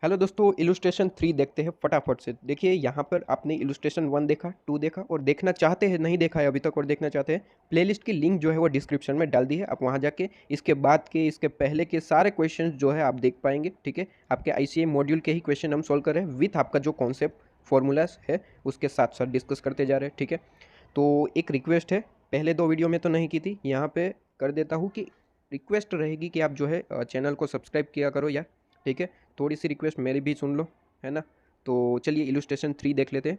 Hello दोस्तों, illustration 3 देखते हैं फटाफट से। देखिए यहाँ पर आपने इलुस्ट्रेशन 1 देखा, 2 देखा और देखना चाहते हैं, नहीं देखा है अभी तक और देखना चाहते हैं, प्लेलिस्ट की लिंक जो है वो डिस्क्रिप्शन में डाल दी है। आप वहाँ जाके इसके बाद के, इसके पहले के सारे क्वेश्चंस जो है आप देख पाएंगे। ठीक है, आपके आईसीआई मॉड्यूल के ही क्वेश्चन हम सोल्व कर रहे हैं विथ आपका जो कॉन्सेप्ट फॉर्मूलाज है उसके साथ साथ डिस्कस करते जा रहे हैं। ठीक है, तो एक रिक्वेस्ट है, पहले 2 वीडियो में तो नहीं की थी, यहाँ पे कर देता हूँ कि रिक्वेस्ट रहेगी कि आप जो है चैनल को सब्सक्राइब किया करो यार। ठीक है, थोड़ी सी रिक्वेस्ट मेरी भी सुन लो, है ना। तो चलिए इलुस्ट्रेशन 3 देख लेते हैं।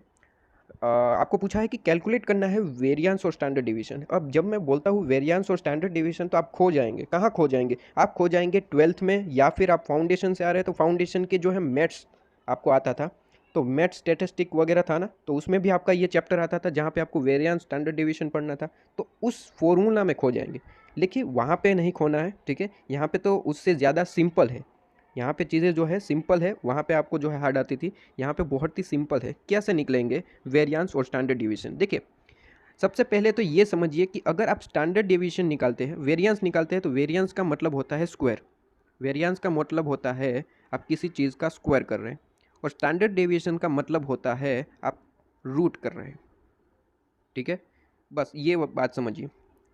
आपको पूछा है कि कैलकुलेट करना है वेरिएंस और स्टैंडर्ड डिवीजन। अब जब मैं बोलता हूँ वेरिएंस और स्टैंडर्ड डिवीजन तो आप खो जाएंगे। कहाँ खो जाएंगे? आप खो जाएंगे 12th में, या फिर आप फाउंडेशन से आ रहे हैं तो फाउंडेशन के जो है मैथ्स आपको आता था, तो मैथ स्टेटिस्टिक वगैरह था ना, तो उसमें भी आपका ये चैप्टर आता था जहाँ पे आपको वेरिएंस स्टैंडर्ड डिवीजन पढ़ना था। तो उस फॉर्मूला में खो जाएंगे, लेकिन वहाँ पे नहीं खोना है। ठीक है, यहाँ पे तो उससे ज़्यादा सिंपल है। यहाँ पे चीज़ें जो है सिंपल है, वहाँ पे आपको जो है हार्ड आती थी, यहाँ पे बहुत ही सिंपल है। कैसे निकलेंगे वेरिएंस और स्टैंडर्ड डिवीजन? देखिए, सबसे पहले तो ये समझिए कि अगर आप स्टैंडर्ड डिवीजन निकालते हैं, वेरिएंस निकालते हैं, तो वेरिएंस का मतलब होता है स्क्वायर। वेरिएंस का मतलब होता है आप किसी चीज़ का स्क्वायर कर रहे हैं, और स्टैंडर्ड डेविएशन का मतलब होता है आप रूट कर रहे हैं। ठीक है, बस ये बात समझिए।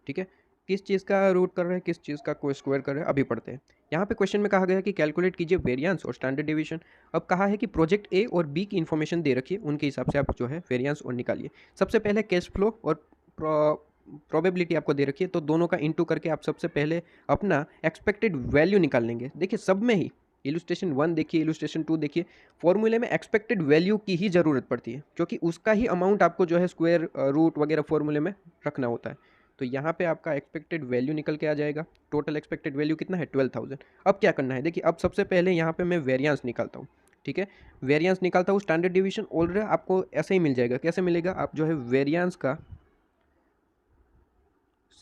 ठीक है, किस चीज़ का रूट कर रहे हैं, किस चीज़ का कोई स्क्वायर कर रहे हैं, अभी पढ़ते हैं। यहाँ पे क्वेश्चन में कहा गया है कि कैलकुलेट कीजिए वेरिएंस और स्टैंडर्ड डेविएशन। अब कहा है कि प्रोजेक्ट ए और बी की इन्फॉर्मेशन दे रखिए, उनके हिसाब से आप जो है वेरिएंस और निकालिए। सबसे पहले कैश फ्लो और प्रोबेबिलिटी आपको दे रखी है, तो दोनों का इंटू करके आप सबसे पहले अपना एक्सपेक्टेड वैल्यू निकाल लेंगे। देखिए सब में ही, इलुस्ट्रेशन 1 देखिए, इलुस्ट्रेशन 2 देखिए, फॉर्मूले में एक्सपेक्टेड वैल्यू की ही ज़रूरत पड़ती है, क्योंकि उसका ही अमाउंट आपको जो है स्क्वायर रूट वगैरह फॉर्मूले में रखना होता है। तो यहाँ पे आपका एक्सपेक्टेड वैल्यू निकल के आ जाएगा। टोटल एक्सपेक्टेड वैल्यू कितना है? 12,000। अब क्या करना है? देखिए, अब सबसे पहले यहाँ पे मैं वेरिएंस निकालता हूँ। ठीक है, वेरिएंस निकालता हूँ। स्टैंडर्ड डिवीजन ऑलरेडी आपको ऐसे ही मिल जाएगा। कैसे मिलेगा? आप जो है वेरिएंस का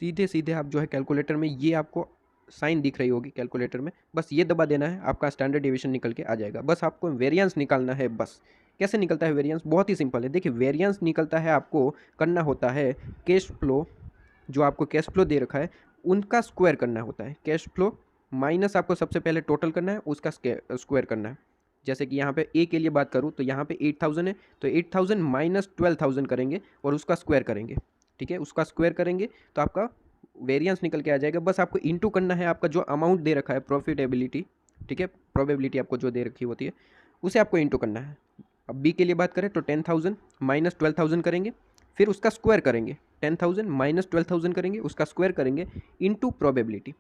सीधे सीधे आप जो है कैलकुलेटर में, ये आपको साइन दिख रही होगी कैलकुलेटर में, बस ये दबा देना है, आपका स्टैंडर्ड डिवीजन निकल के आ जाएगा। बस आपको वेरिएंस निकालना है बस। कैसे निकलता है वेरिएंस? बहुत ही सिंपल है। देखिए, वेरिएंस निकलता है, आपको करना होता है कैश फ्लो, जो आपको कैश फ्लो दे रखा है उनका स्क्वायर करना होता है। कैश फ्लो माइनस आपको सबसे पहले टोटल करना है, उसका स्क्वायर करना है। जैसे कि यहाँ पे ए के लिए बात करूँ तो यहाँ पे 8,000 है, तो 8,000 माइनस 12,000 करेंगे और उसका स्क्वायर करेंगे। ठीक है, उसका स्क्वायर करेंगे तो आपका वेरिएंस निकल के आ जाएगा। बस आपको इंटू करना है आपका जो अमाउंट दे रखा है प्रॉफिटेबिलिटी। ठीक है, प्रोबेबिलिटी आपको जो दे रखी होती है उसे आपको इंटू करना है। अब बी के लिए बात करें तो 10,000 माइनस 12,000 करेंगे, फिर उसका स्क्वायर करेंगे। 10,000 माइनस 12,000 करेंगे, उसका स्क्वायर करेंगे इंटू प्रोबेबिलिटी।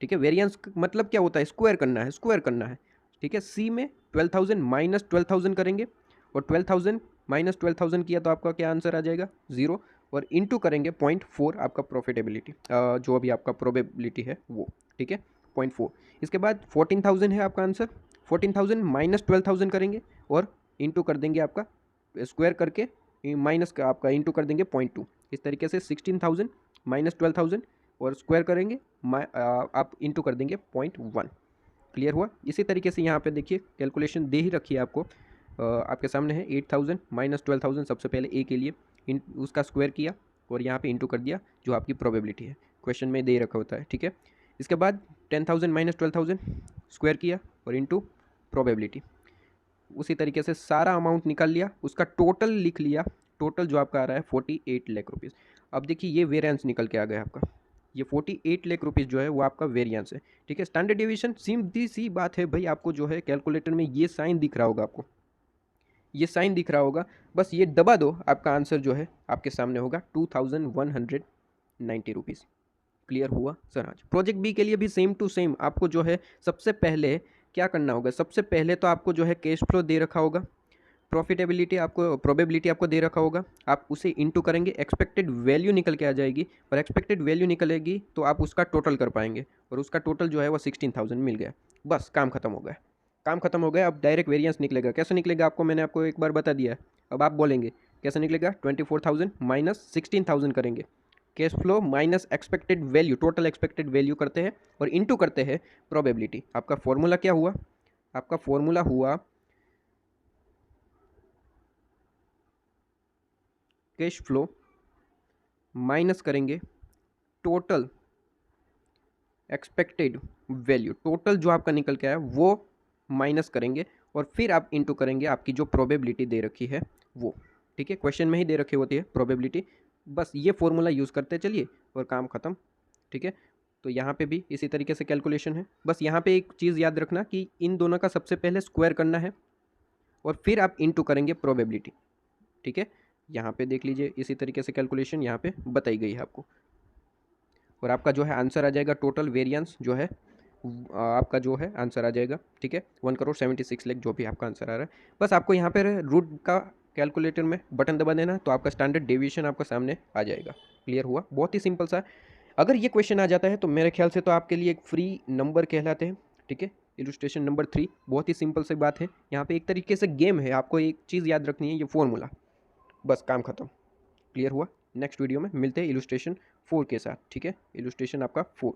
ठीक है, वेरिएंस मतलब क्या होता है? स्क्वायर करना है, स्क्वायर करना है। ठीक है, सी में 12,000 माइनस 12,000 करेंगे, और 12,000 माइनस 12,000 किया तो आपका क्या आंसर आ जाएगा? 0। और इंटू करेंगे 0.4 आपका प्रॉफिटेबिलिटी, जो अभी आपका प्रोबेबिलिटी है वो। ठीक है, 0.4। इसके बाद 14,000 है आपका आंसर। 14,000 माइनस 12,000 करेंगे और इंटू कर देंगे आपका स्क्वायर करके, माइनस का आपका इंटू कर देंगे 0.2। इस तरीके से 16,000 माइनस 12,000 और स्क्वायर करेंगे, आप इंटू कर देंगे 0.1। क्लियर हुआ? इसी तरीके से यहाँ पे देखिए कैलकुलेशन दे ही रखी है आपको, आपके सामने है। 8,000 माइनस 12,000 सबसे पहले ए के लिए उसका स्क्वायर किया और यहाँ पे इंटू कर दिया जो आपकी प्रोबेबिलिटी है, क्वेश्चन में दे रखा होता है। ठीक है, इसके बाद 10,000 माइनस 12,000 स्क्वायर किया और इंटू प्रोबेबिलिटी। उसी तरीके से सारा अमाउंट निकाल लिया, उसका टोटल लिख लिया। टोटल जो आपका आ रहा है 48 लाख रुपीज़। अब देखिए ये वेरिएंस निकल के आ गया आपका, ये 48 लाख रुपीज़ जो है वो आपका वेरिएंस है। ठीक है, स्टैंडर्ड डिवीजन सीधी सी बात है भाई, आपको जो है कैलकुलेटर में ये साइन दिख रहा होगा, आपको ये साइन दिख रहा होगा, बस ये दबा दो, आपका आंसर जो है आपके सामने होगा 2,190 रुपीज़। क्लियर हुआ सर? आज प्रोजेक्ट बी के लिए भी सेम टू सेम आपको जो है सबसे पहले क्या करना होगा? सबसे पहले तो आपको जो है कैश फ्लो दे रखा होगा, प्रॉफिटेबिलिटी आपको, प्रोबेबिलिटी आपको दे रखा होगा, आप उसे इंटू करेंगे, एक्सपेक्टेड वैल्यू निकल के आ जाएगी, और एक्सपेक्टेड वैल्यू निकलेगी तो आप उसका टोटल कर पाएंगे, और उसका टोटल जो है वो 16,000 मिल गया। बस काम खत्म हो गया, काम खत्म हो गया। अब डायरेक्ट वेरिएंस निकलेगा। कैसे निकलेगा आपको मैंने आपको एक बार बता दिया है, अब आप बोलेंगे कैसे निकलेगा? 24,000 माइनस 16,000 करेंगे, cash flow minus expected value, total expected value करते हैं और इंटू करते हैं प्रोबेबिलिटी। आपका फॉर्मूला क्या हुआ? आपका फॉर्मूला हुआ कैश फ्लो माइनस करेंगे टोटल एक्सपेक्टेड वैल्यू, टोटल जो आपका निकल के आया वो माइनस करेंगे, और फिर आप इंटू करेंगे आपकी जो प्रोबेबिलिटी दे रखी है वो, ठीक है, क्वेश्चन में ही दे रखी होती है प्रोबेबिलिटी। बस ये फॉर्मूला यूज़ करते चलिए और काम ख़त्म, ठीक है। तो यहाँ पे भी इसी तरीके से कैलकुलेशन है। बस यहाँ पे एक चीज़ याद रखना कि इन दोनों का सबसे पहले स्क्वायर करना है और फिर आप इंटू करेंगे प्रोबेबिलिटी, ठीक है। यहाँ पे देख लीजिए इसी तरीके से कैलकुलेशन यहाँ पे बताई गई है आपको, और आपका जो है आंसर आ जाएगा टोटल वेरिएंस जो है आपका जो है आंसर आ जाएगा, ठीक है, 1,76,00,000 जो भी आपका आंसर आ रहा है। बस आपको यहाँ पर रूट का कैलकुलेटर में बटन दबा देना तो आपका स्टैंडर्ड डेविएशन आपका सामने आ जाएगा। क्लियर हुआ? बहुत ही सिंपल सा। अगर ये क्वेश्चन आ जाता है तो मेरे ख्याल से तो आपके लिए एक फ्री नंबर कहलाते हैं, ठीक है। इलस्ट्रेशन नंबर 3 बहुत ही सिंपल सी बात है। यहाँ पे एक तरीके से गेम है, आपको एक चीज़ याद रखनी है, ये फॉर्मूला, बस काम खत्म। क्लियर हुआ? नेक्स्ट वीडियो में मिलते हैं इलस्ट्रेशन 4 के साथ, ठीक है। इलस्ट्रेशन आपका 4।